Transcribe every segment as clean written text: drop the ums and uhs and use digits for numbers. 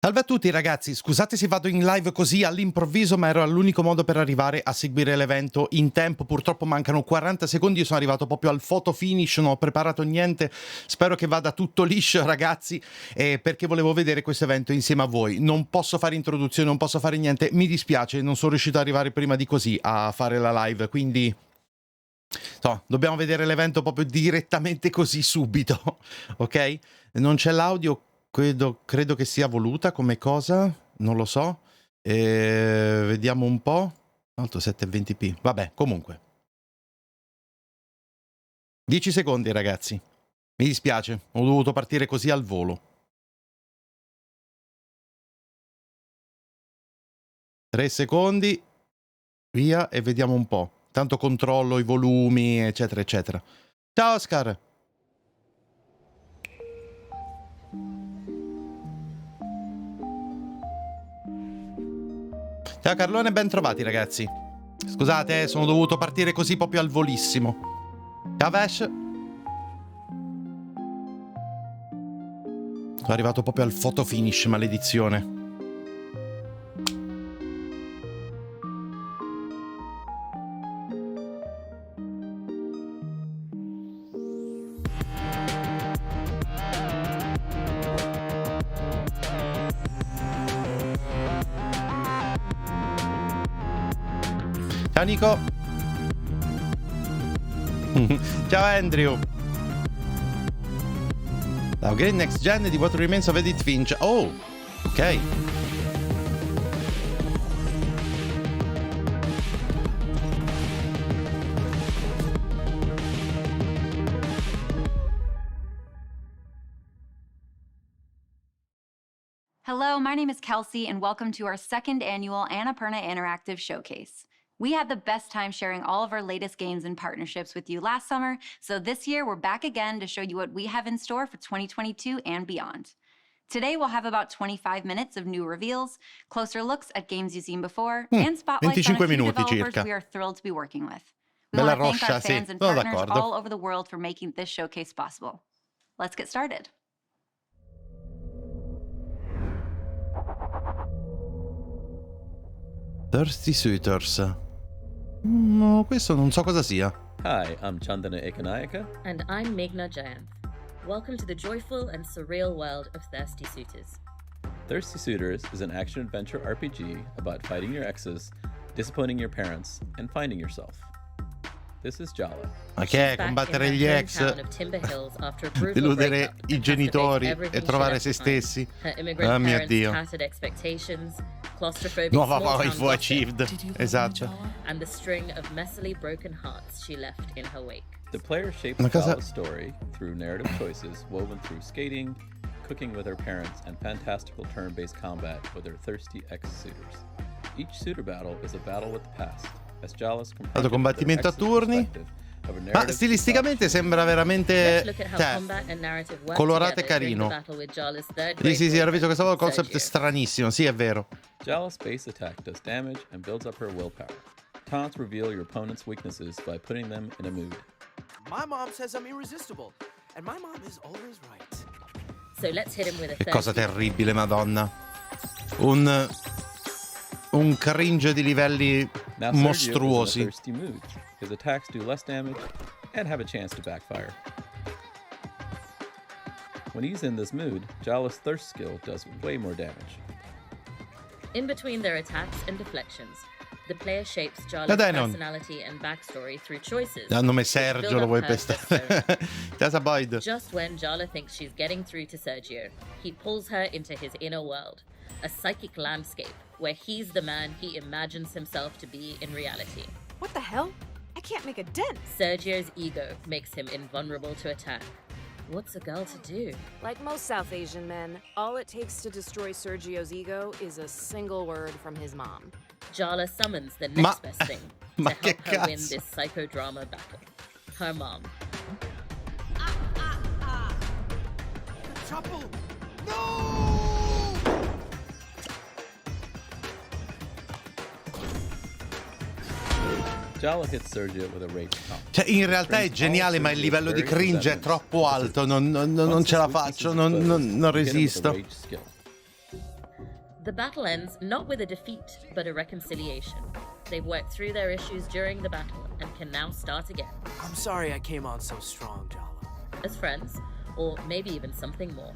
Salve a tutti ragazzi, scusate se vado in live così all'improvviso, ma era l'unico modo per arrivare a seguire l'evento in tempo. Purtroppo mancano 40 secondi, io sono arrivato proprio al photo finish, non ho preparato niente, spero che vada tutto liscio ragazzi, perché volevo vedere questo evento insieme a voi. Non posso fare introduzione, non posso fare niente, mi dispiace, non sono riuscito ad arrivare prima di così a fare la live, quindi... No, dobbiamo vedere l'evento proprio direttamente così subito, ok? Non c'è l'audio. Credo che sia voluta come cosa, non lo so. Vediamo un po'. Alto 720p. Vabbè, comunque. 10 secondi, ragazzi. Mi dispiace, ho dovuto partire così al volo. 3 secondi. Via e vediamo un po'. Tanto controllo i volumi, eccetera, eccetera. Ciao, Oscar. Ciao Carlone, ben trovati ragazzi. Scusate, sono dovuto partire così proprio al volissimo. Ciao Vash. Sono arrivato proprio al photo finish, maledizione. Ciao Nico. Ciao Andrew. La Green Next Gen di What Remains of Edith Finch. Oh, ok. Hello, my name is Kelsey, and welcome to our second annual ANNAPURNA Interactive Showcase. We had the best time sharing all of our latest games and partnerships with you last summer, so this year we're back again to show you what we have in store for 2022 and beyond. Today we'll have about 25 minutes of new reveals, closer looks at games you've seen before, and spotlights on a few developers we are thrilled to be working with. We want to thank our fans and partners all over the world for making this showcase possible. Let's get started. Thirsty Suitors. No, questo non so cosa sia. Hi, I'm Chandana Ekanayaka. And I'm Meghna Jayanth. Welcome to the joyful and surreal world of Thirsty Suitors. Thirsty Suitors is an action-adventure RPG about fighting your exes, disappointing your parents, and finding yourself. This is Jala. Ma che è? Combattere gli ex, deludere i genitori e trovare se stessi. Oh mio Dio. Nuova wife achieved. Esatto. And the string of messily broken hearts she left in her wake. The player shapes Jala's story through narrative choices woven through skating, cooking with her parents, and fantastical turn-based combat with her thirsty ex-suitors. Each suitor battle is a battle with the past. Combattimento a turni. Ma stilisticamente sembra veramente colorato e carino. Sì, era visto questa volta il concept è stranissimo, sì è vero. Jala's base attack does damage and builds up her willpower. Taunts reveal your opponent's weaknesses by putting them in a mood. My mom says I'm irresistible, and my mom is always right. So let's hit him with a che cosa terribile, madonna. Un cringe di livelli mostruosi. His attacks do less damage and have a chance to backfire. When he's in this mood, Jala's thirst skill does way more damage. In between their attacks and deflections, the player shapes Jala's personality and backstory through choices. Il nome Sergio lo vuoi pestare? Casa Boyd. Just when Jala thinks she's getting through to Sergio, he pulls her into his inner world, a psychic landscape where he's the man he imagines himself to be in reality. What the hell? I can't make a dent. Sergio's ego makes him invulnerable to attack. What's a girl to do? Like most South Asian men, all it takes to destroy Sergio's ego is a single word from his mom. Jala summons the next best thing to help her win this psychodrama battle. Her mom. Trouble! No! Jala hits Sergio with a rage taunt. Cioè, in realtà è geniale, ma il livello di cringe è troppo alto. Non ce la faccio, non resisto. The battle ends not with a defeat, but a reconciliation. They've worked through their issues during the battle and can now start again. I'm sorry I came on so strong, Jala. As friends, or maybe even something more.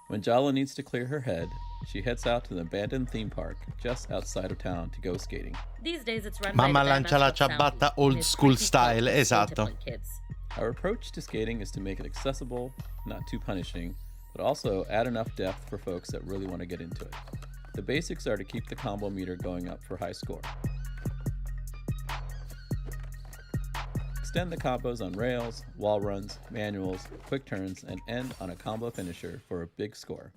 When Jala needs to clear her head, she heads out to an abandoned theme park just outside of town to go skating. These days it's run Mamma by the lancia la mascot Soundy ciabatta and old his school pretty style, cute esatto. skater kids. Our approach to skating is to make it accessible, not too punishing, but also add enough depth for folks that really want to get into it. The basics are to keep the combo meter going up for high score. Extend the combos on rails, wall runs, manuals, quick turns, and end on a combo finisher for a big score.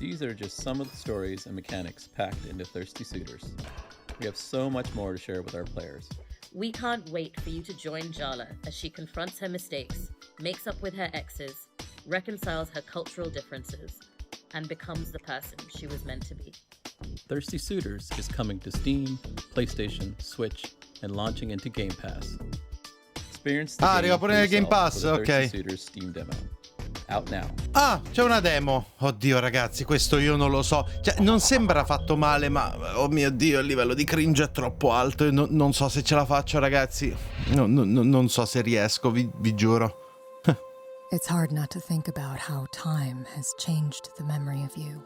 These are just some of the stories and mechanics packed into Thirsty Suitors. We have so much more to share with our players. We can't wait for you to join Jala as she confronts her mistakes, makes up with her exes, reconciles her cultural differences, and becomes the person she was meant to be. Thirsty Suitors is coming to Steam, PlayStation, Switch, and launching into Game Pass. Experience the game arriva pure nel for Game yourself Pass, with the ok. Thirsty Suitors Steam demo. Out now. Ah, c'è una demo. Oddio ragazzi, questo io non lo so. Cioè, non sembra fatto male, ma oh mio Dio, il livello di cringe è troppo alto e non so se ce la faccio, ragazzi. Non so se riesco, vi giuro. It's hard not to think about how time has changed the memory of you.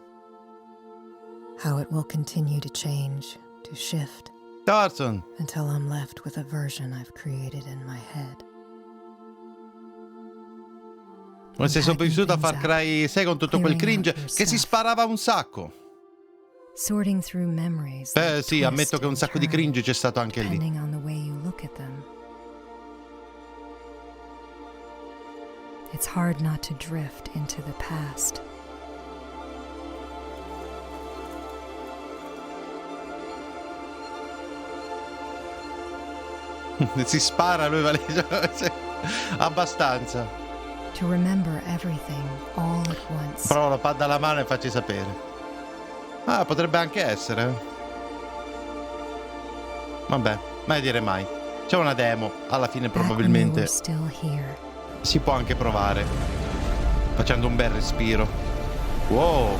How it will continue to change, to shift, Thorson. until I'm left with a version I've created in my head. Non sei sopravvissuto a Far Cry 6 con tutto quel cringe che si sparava un sacco. Sorting through memories. Sì, ammetto che un sacco di cringe c'è stato anche lì. Depending on the way you look at them. It's hard not to drift into the past. Si spara lui, abbastanza. To remember everything all at once. Provo la pad alla mano e facci sapere. Ah, potrebbe anche essere. Vabbè, mai dire mai. C'è una demo, alla fine probabilmente si può anche provare. Facendo un bel respiro. Wow.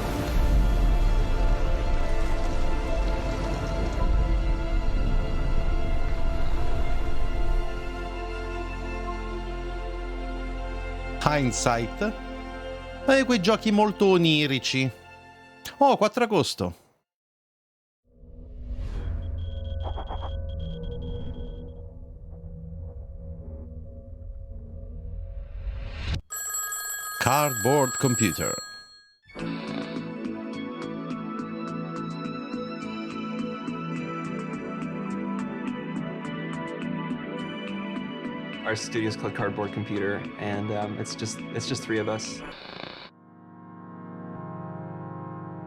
Hindsight. E quei giochi molto onirici. Oh, 4 agosto. Cardboard computer. Our studio is called Cardboard Computer, and it's just 3 of us.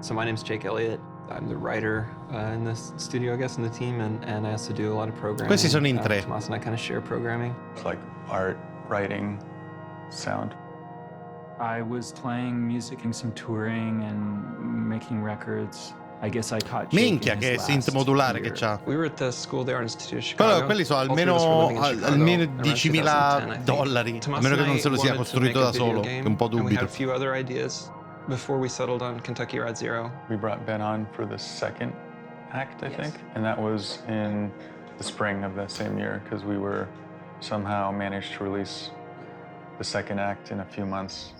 So my name's Jake Elliott. I'm the writer in the studio, I guess, in the team, and I also do a lot of programming. Questi sono in 3. Tomas and I kind of share programming. It's like art, writing, sound. I was playing music and some touring and making records. I guess I caught Minchia che synth modulare che c'ha. We were at the School of the Art Institute of Chicago. Quelli sono almeno $10.000, a meno che non se lo sia costruito da solo, che è un po' dubito. We had a few other ideas before we settled on Kentucky Route Zero. We brought Ben on for the second act, I think, and that was in the spring of that same year because we were somehow managed to release the second act in a few months.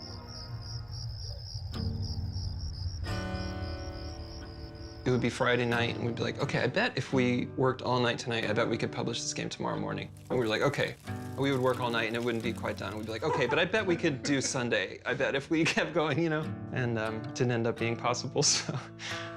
It would be Friday night, and we'd be like, okay, I bet if we worked all night tonight, I bet we could publish this game tomorrow morning. And we were like, okay. We would work all night, and it wouldn't be quite done. We'd be like, okay, but I bet we could do Sunday. I bet if we kept going, you know? And it didn't end up being possible, so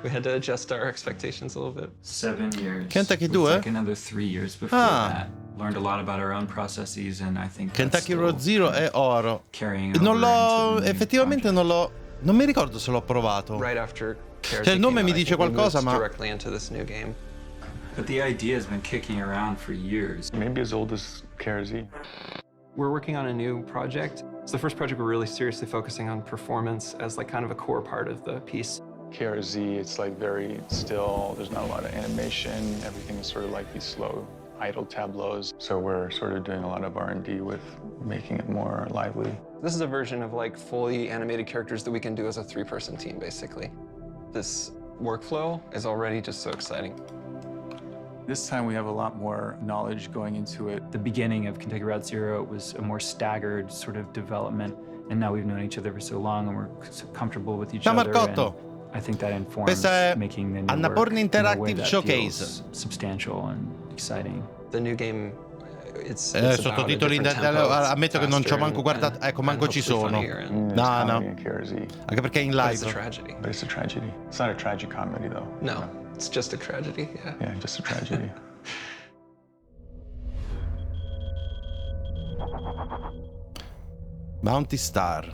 we had to adjust our expectations a little bit. 7 years. Kentucky 2, like another 3 years before that. Learned a lot about our own processes, and I think Kentucky Road Zero è oro. Carrying Non l'ho... effettivamente non l'ho... Non mi ricordo se l'ho provato. Right after Cioè il nome mi dice qualcosa, ma... directly into this new game. But the idea has been kicking around for years. Maybe as old as KRZ. We're working on a new project. It's the first project we're really seriously focusing on performance as like kind of a core part of the piece. KRZ, it's like very still, there's not a lot of animation, everything is sort of like these slow, idle tableaus. So we're sort of doing a lot of R&D with making it more lively. This is a version of like fully animated characters that we can do as a 3-person team, basically. this workflow is already just so exciting. This time we have a lot more knowledge going into it. The beginning of Kentucky Route Zero was a more staggered sort of development, and now we've known each other for so long and we're so comfortable with each other. Marcotto. I think that informs Questa è making the new Annapurna work in a way Interactive that Showcase. feels substantial and exciting. The new game, it's sottotitoli in ammetto che non ci ho manco guardato, ecco, manco ci sono. No, no. Anche perché è in live. It's a tragedy. But it's a tragedy. It's not a tragic comedy though. No, it's just a tragedy, yeah. Yeah, just a tragedy. Bounty Star.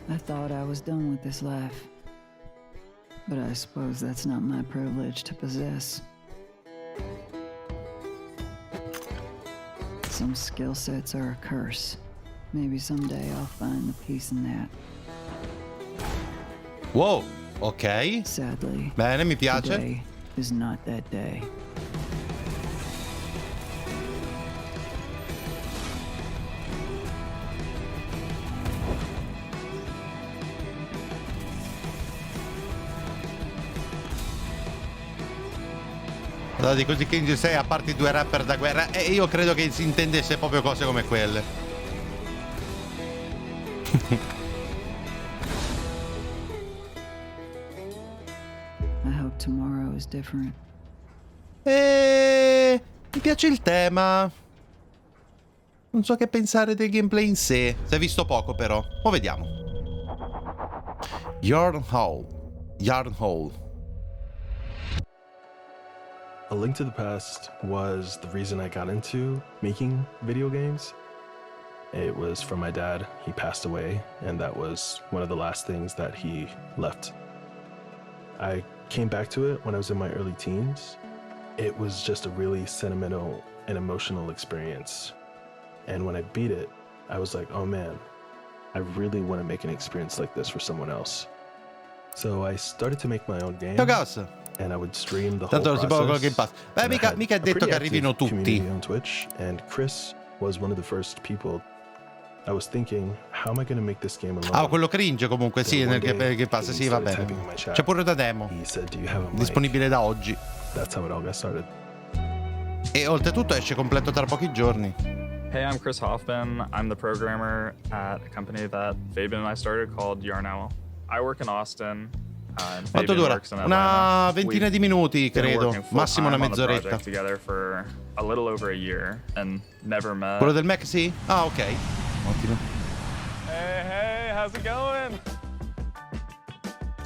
I thought I was done with this life. But I suppose that's not my privilege to possess. Some skill sets are a curse. Maybe someday I'll find the peace in that. Wow, ok. Sadly, bene, mi piace. today is not that day. Allora, di così che 6 a parte i 2 rapper da guerra, e io credo che si intendesse proprio cose come quelle. I hope tomorrow is different. Mi piace il tema. Non so che pensare del gameplay in sé. Si è visto poco però. Mo' vediamo. Yarn Hole. A Link to the Past was the reason I got into making video games. It was from my dad. He passed away, and that was one of the last things that he left. I came back to it when I was in my early teens. It was just a really sentimental and emotional experience. And when I beat it, I was like, oh man, I really want to make an experience like this for someone else. So I started to make my own game. And I would stream the whole process. Beh, mica è detto che arrivino tutti. On Twitch, and Chris was one of the first people. I was thinking, how am I going to make this game alone? Ah, quello cringe comunque, sì, nel Game Pass, sì, va bene. C'è pure da demo. Disponibile da oggi. That's how it all got started. E oltretutto esce completo tra pochi giorni. Hey, I'm Chris Hoffman. I'm the programmer at a company that Fabian and I started called Yarn Owl. I work in Austin. Quanto dura? Una ventina di minuti, credo. Massimo una mezz'oretta. Quello del Mac, sì? Ah, ok. Ottimo. Hey, how's it going?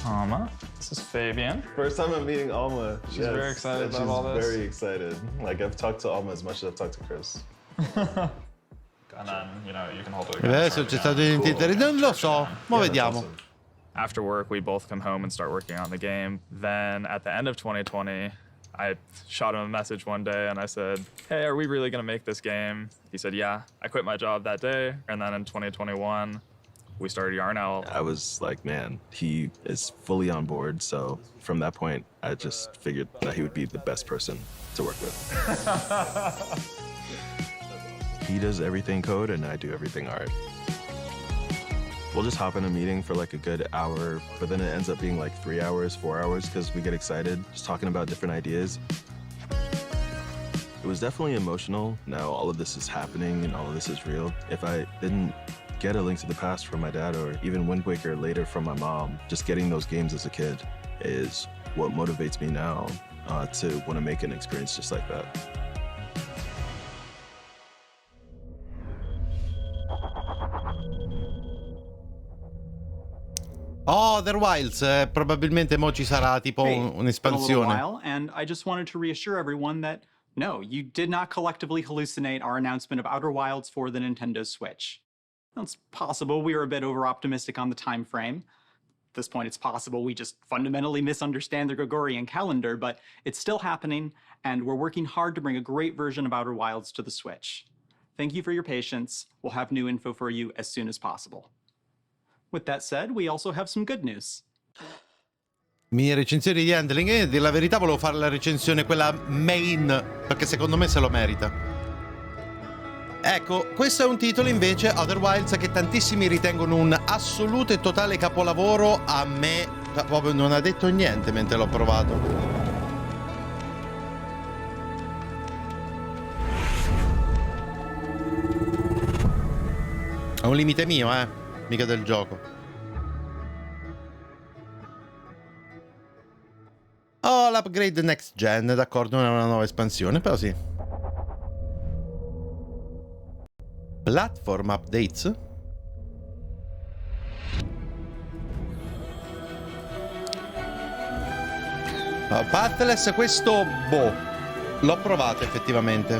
Alma, this is Fabian. First time I'm meeting Alma. She's very excited about all this. She's very excited. Like, I've talked to Alma as much as I've talked to Chris. And then, you know, you can hold it again. Adesso c'è stato non lo so, ma vediamo. Awesome. After work, we both come home and start working on the game. Then at the end of 2020, I shot him a message one day and I said, hey, are we really gonna make this game? He said, yeah. I quit my job that day. And then in 2021, we started Yarn Owl. I was like, man, he is fully on board. So from that point, I just figured that he would be the best person to work with. He does everything code and I do everything art. We'll just hop in a meeting for like a good hour, but then it ends up being like 3 hours, 4 hours, because we get excited just talking about different ideas. It was definitely emotional. Now all of this is happening and all of this is real. If I didn't get A Link to the Past from my dad or even Wind Waker later from my mom, just getting those games as a kid is what motivates me now to want to make an experience just like that. Oh, Other Wilds, probabilmente mo ci sarà tipo un'espansione. While, and I just wanted to reassure everyone that no, you did not collectively hallucinate our announcement of Outer Wilds for the Nintendo Switch. Well, it's possible we were a bit over-optimistic on the time frame. At this point, it's possible we just fundamentally misunderstand the Gregorian calendar, but it's still happening, and we're working hard to bring a great version of Outer Wilds to the Switch. Thank you for your patience. We'll have new info for you as soon as possible. With that said, we also have some good news. Mie recensioni di handling, e di la verità volevo fare la recensione quella main, perché secondo me se lo merita. Ecco, questo è un titolo invece, Outer Wilds, che tantissimi ritengono un assoluto e totale capolavoro. A me proprio non ha detto niente mentre l'ho provato. È un limite mio, mica del gioco. Oh, l'upgrade next gen, d'accordo, non è una nuova espansione, però sì. Platform updates? Pathless, questo, boh, l'ho provato effettivamente.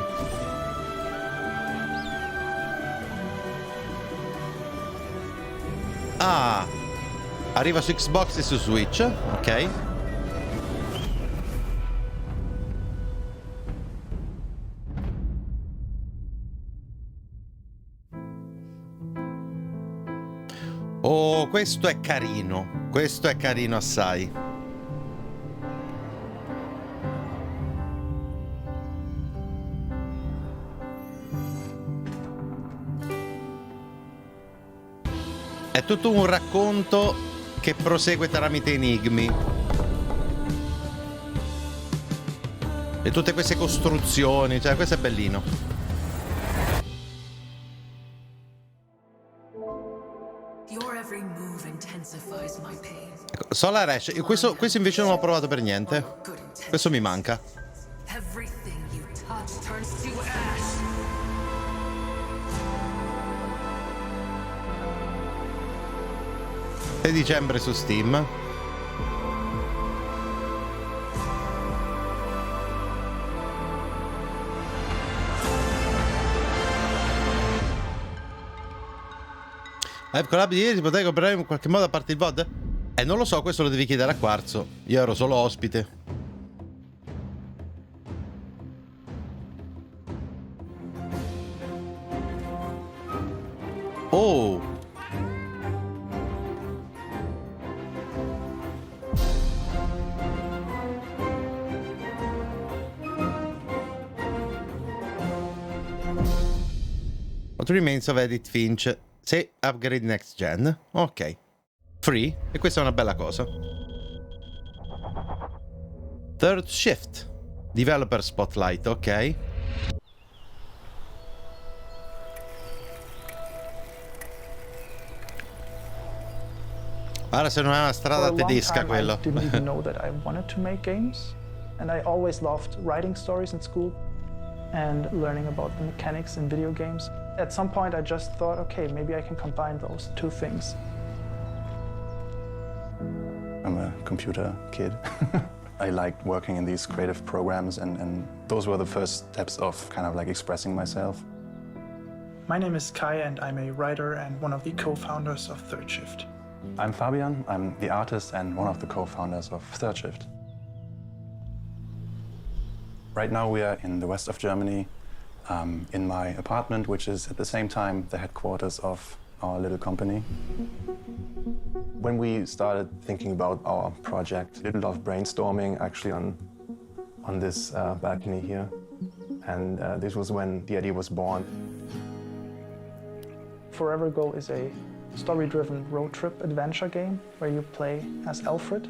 Ah, arriva su Xbox e su Switch, ok. Oh, questo è carino assai. È tutto un racconto che prosegue tramite enigmi. E tutte queste costruzioni, cioè questo è bellino. Ecco, Solar Ash, questo invece non l'ho provato per niente. Questo mi manca. 6 dicembre su Steam. Con l'app di ieri si poteva comprare in qualche modo a parte il VOD? Non lo so, questo lo devi chiedere a Quarzo. Io ero solo ospite. Oh! What remains of Edith Finch? Sì, upgrade next gen. Ok. Free. E questa è una bella cosa. Third shift. Developer spotlight, ok. Guarda se non è una strada tedesca quello. I didn't even know that I wanted to make games. And I always loved writing stories in school and learning about the mechanics in video games. At some point I just thought, okay, maybe I can combine those two things. I'm a computer kid. I liked working in these creative programs and those were the first steps of kind of like expressing myself. My name is Kai and I'm a writer and one of the co-founders of Third Shift. I'm Fabian, I'm the artist and one of the co-founders of Third Shift. Right now we are in the west of Germany, in my apartment, which is at the same time the headquarters of our little company. When we started thinking about our project, we did a lot of brainstorming actually on this balcony here. And this was when the idea was born. Forever Go is a story-driven road trip adventure game where you play as Alfred,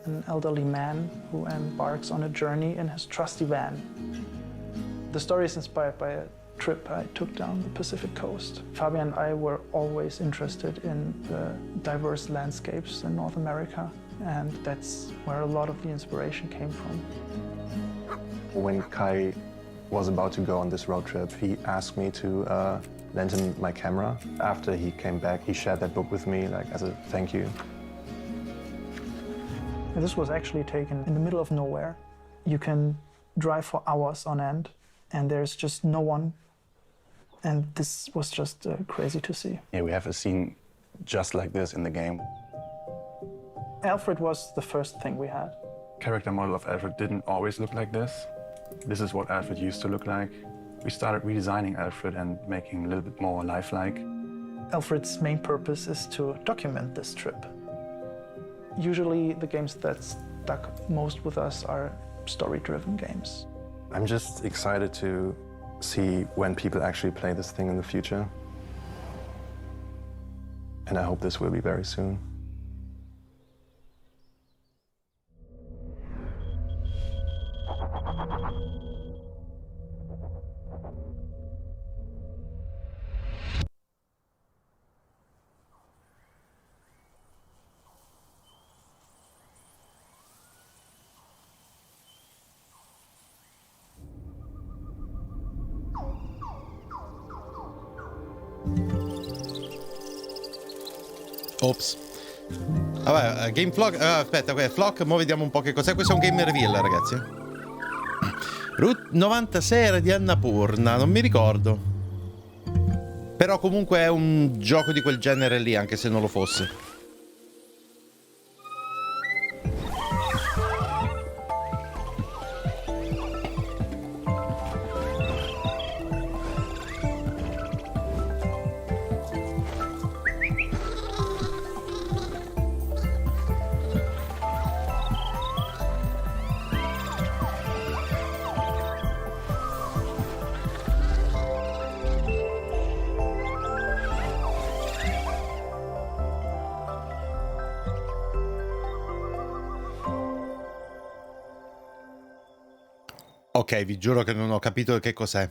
an elderly man who embarks on a journey in his trusty van. The story is inspired by a trip I took down the Pacific coast. Fabian and I were always interested in the diverse landscapes in North America, and that's where a lot of the inspiration came from. When Kai was about to go on this road trip, he asked me to lend him my camera. After he came back, he shared that book with me, like as a thank you. And this was actually taken in the middle of nowhere. You can drive for hours on end, and there's just no one. And this was just crazy to see. Yeah, we have a scene just like this in the game. Alfred was the first thing we had. Character model of Alfred didn't always look like this. This is what Alfred used to look like. We started redesigning Alfred and making him a little bit more lifelike. Alfred's main purpose is to document this trip. Usually the games that stuck most with us are story-driven games. I'm just excited to see when people actually play this thing in the future. And I hope this will be very soon. Ops. Vabbè, game flock. Aspetta, flock, mo vediamo un po' che cos'è. Questo è un game reveal, ragazzi. Route 96 era di Annapurna, non mi ricordo. Però comunque è un gioco di quel genere lì, anche se non lo fosse. Ok, vi giuro che non ho capito che cos'è.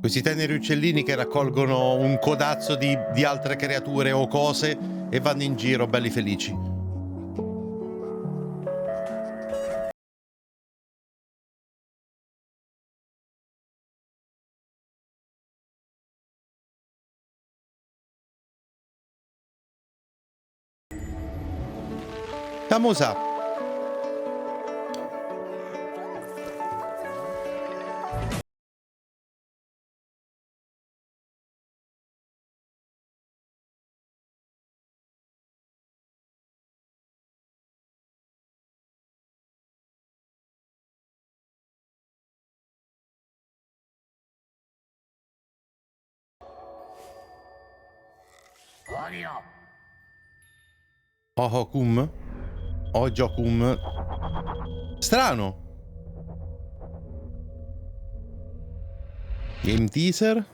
Questi teneri uccellini che raccolgono un codazzo di altre creature o cose e vanno in giro belli felici. Camusa. Ohokum? Ojokum? Strano. Game teaser?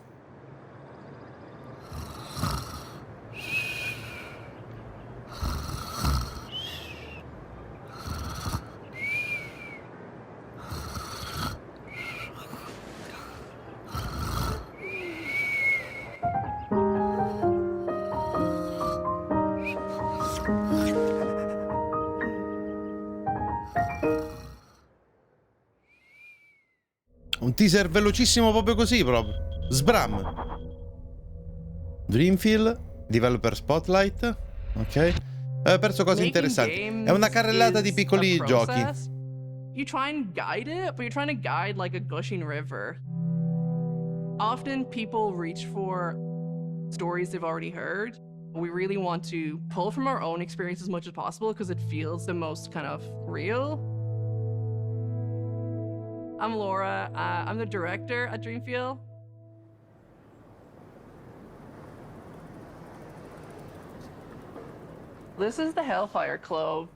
Un teaser velocissimo proprio così, proprio. Sbram. Dreamfield, Developer Spotlight. Ok. Ho perso cose interessanti. È una carrellata di piccoli giochi. You try and guide it, but you're trying to guide like a gushing river. Often people reach for stories they've already heard. We really want to pull from our own experience as much as possible because it feels the most kind of real. I'm Laura. I'm the director at Dreamfield. This is the Hellfire Club.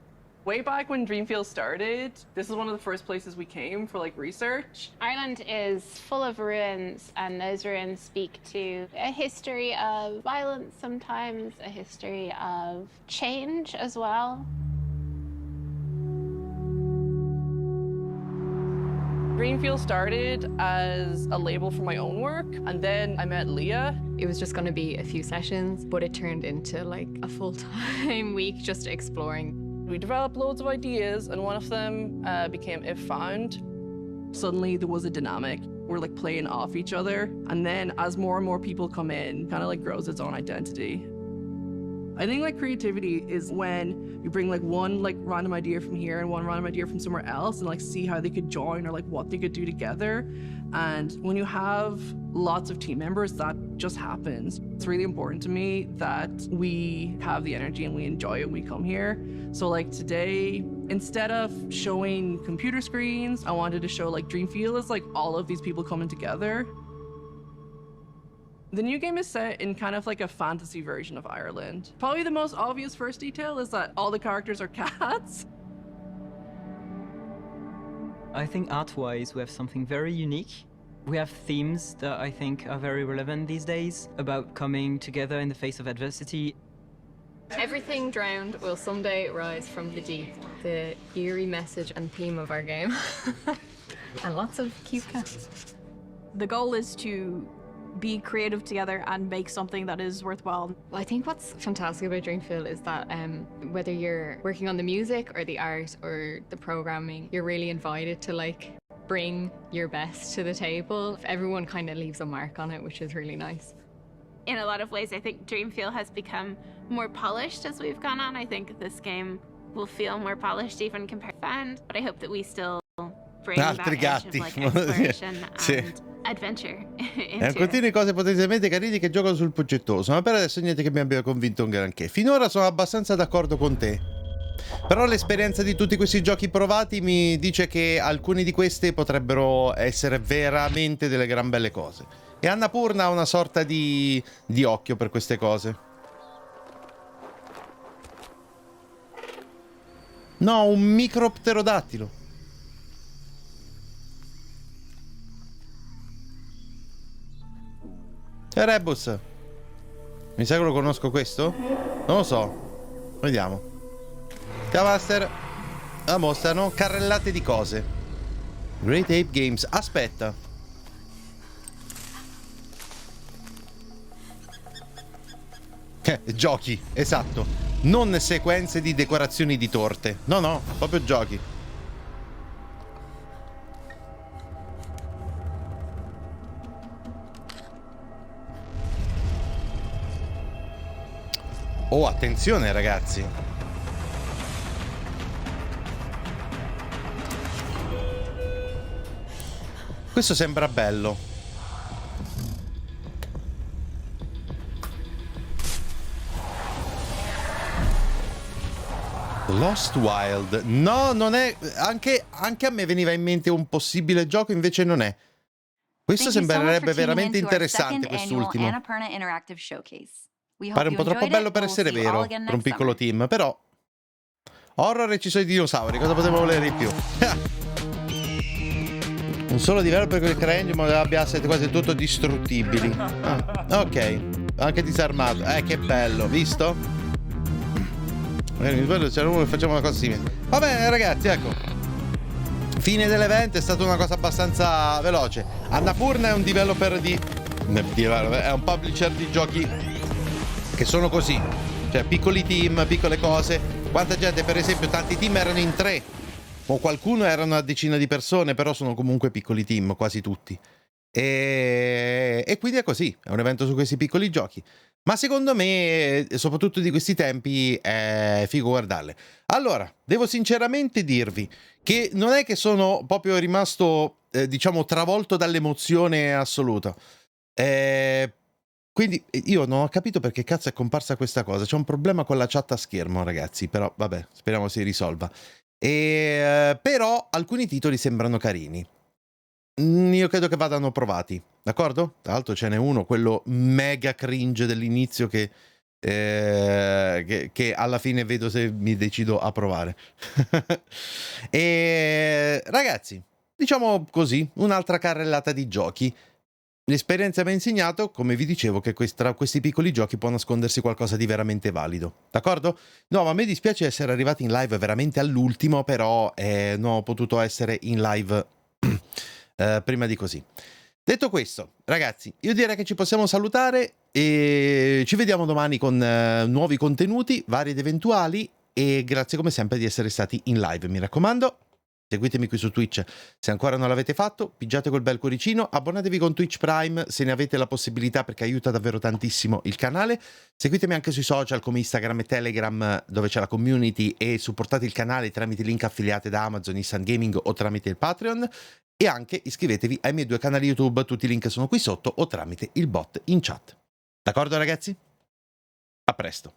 Way back when Dreamfield started, this is one of the first places we came for like research. Ireland is full of ruins, and those ruins speak to a history of violence sometimes, a history of change as well. Dreamfield started as a label for my own work, and then I met Leah. It was just going to be a few sessions, but it turned into like a full-time week just exploring. We developed loads of ideas, and one of them became If Found. Suddenly there was a dynamic. We're like playing off each other, and then as more and more people come in, kind of like grows its own identity. I think like creativity is when you bring like one like random idea from here and one random idea from somewhere else and like see how they could join or like what they could do together. And when you have lots of team members, that just happens. It's really important to me that we have the energy and we enjoy it when we come here. So like today, instead of showing computer screens, I wanted to show like Dreamfield as like all of these people coming together. The new game is set in kind of like a fantasy version of Ireland. Probably the most obvious first detail is that all the characters are cats. I think art-wise we have something very unique. We have themes that I think are very relevant these days about coming together in the face of adversity. Everything drowned will someday rise from the deep. The eerie message and theme of our game. And lots of cute cats. The goal is to be creative together and make something that is worthwhile. I think what's fantastic about Dreamfield is that whether you're working on the music or the art or the programming, you're really invited to like bring your best to the table. Everyone kind of leaves a mark on it, which is really nice. In a lot of ways, I think Dreamfield has become more polished as we've gone on. I think this game will feel more polished even compared to Found, but I hope that we still bring that edge of like exploration and adventure into continue cose potenzialmente carini che giocano sul progettoso, ma per adesso niente che mi abbia convinto un granché. Finora sono abbastanza d'accordo con te, però l'esperienza di tutti questi giochi provati mi dice che alcuni di questi potrebbero essere veramente delle gran belle cose, e Annapurna ha una sorta di occhio per queste cose. No, un micropterodattilo. C'è Rebus. Mi sa che lo conosco questo? Non lo so. Vediamo. Ciao Master. La mostrano carrellate di cose. Great Ape Games. Aspetta. Giochi, esatto. Non sequenze di decorazioni di torte. No, no, proprio giochi. Oh, attenzione ragazzi. Questo sembra bello. Lost Wild. No, non è... Anche a me veniva in mente un possibile gioco, invece non è. Questo sembrerebbe veramente interessante, quest'ultimo. Pare un po' troppo bello per essere vero, per un piccolo team, però... Horror e ci sono i dinosauri, cosa potevo volere di più? Un solo developer con il CRE in modo che abbia asset quasi tutto distruttibili. Ah, ok, anche disarmato. Che bello, visto? C'era uno che faceva una cosa simile. Va bene ragazzi, ecco. Fine dell'evento, è stata una cosa abbastanza veloce. Annapurna è un developer di... è un publisher di giochi che sono così, cioè piccoli team, piccole cose. Quanta gente, per esempio, tanti team erano in 3 o qualcuno era una decina di persone, però sono comunque piccoli team, quasi tutti, e quindi è così, è un evento su questi piccoli giochi, ma secondo me, soprattutto di questi tempi, è figo guardarle. Allora, devo sinceramente dirvi che non è che sono proprio rimasto, diciamo, travolto dall'emozione assoluta. Quindi io non ho capito perché cazzo è comparsa questa cosa. C'è un problema con la chat a schermo, ragazzi, però vabbè, speriamo si risolva. Però alcuni titoli sembrano carini. Io credo che vadano provati, d'accordo? Tra l'altro ce n'è uno, quello mega cringe dell'inizio che alla fine vedo se mi decido a provare. E ragazzi, diciamo così, un'altra carrellata di giochi. L'esperienza mi ha insegnato, come vi dicevo, che tra questi piccoli giochi può nascondersi qualcosa di veramente valido, d'accordo? No, ma a me dispiace essere arrivati in live veramente all'ultimo, però non ho potuto essere in live prima di così. Detto questo, ragazzi, io direi che ci possiamo salutare e ci vediamo domani con nuovi contenuti, vari ed eventuali, e grazie come sempre di essere stati in live, mi raccomando. Seguitemi qui su Twitch se ancora non l'avete fatto, pigiate quel bel cuoricino, abbonatevi con Twitch Prime se ne avete la possibilità perché aiuta davvero tantissimo il canale, seguitemi anche sui social come Instagram e Telegram dove c'è la community e supportate il canale tramite link affiliate da Amazon, Instant Gaming o tramite il Patreon, e anche iscrivetevi ai miei 2 canali YouTube, tutti i link sono qui sotto o tramite il bot in chat. D'accordo ragazzi? A presto!